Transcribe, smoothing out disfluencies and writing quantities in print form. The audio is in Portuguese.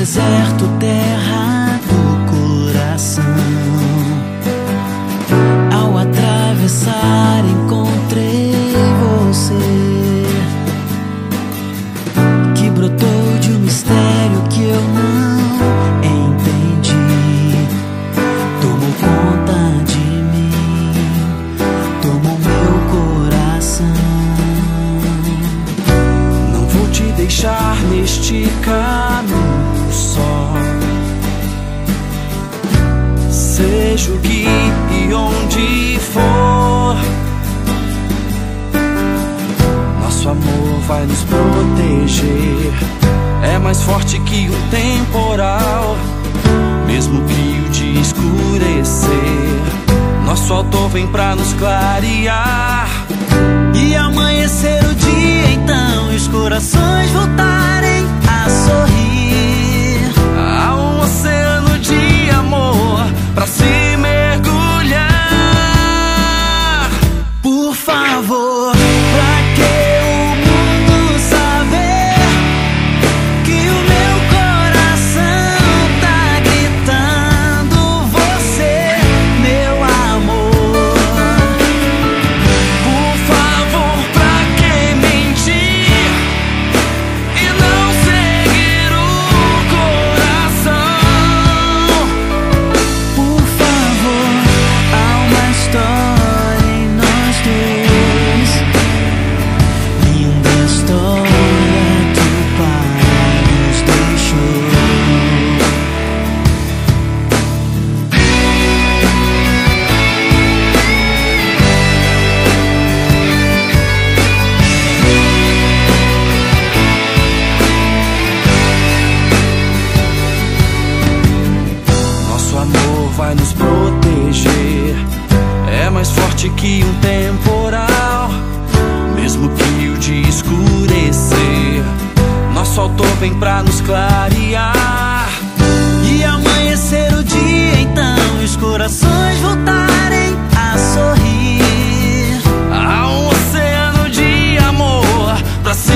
deserto, terra do coração. Ao atravessar encontrei você, que brotou de um mistério que eu não entendi. Tomou conta de mim, tomou meu coração. Não vou te deixar neste caminho só. Seja o que e onde for, nosso amor vai nos proteger. É mais forte que um temporal, mesmo que o dia escurecer. Nosso autor vem pra nos clarear e amanhecer o dia, então, e os corações voltarem a sorrir. Há um oceano de amor pra se mergulhar. Por favor, pra que o mundo saber que o meu coração tá gritando você, meu amor. Por favor, pra que mentir e não seguir o coração? Por favor, há uma história em nós dois, linda história que o Pai nos deixou. Nosso amor vai nos proteger. É mais forte que um temporal, mesmo que o dia escurecer. Nosso autor vem pra nos clarear e amanhecer o dia, então, e os corações voltarem a sorrir. Há um oceano de amor pra se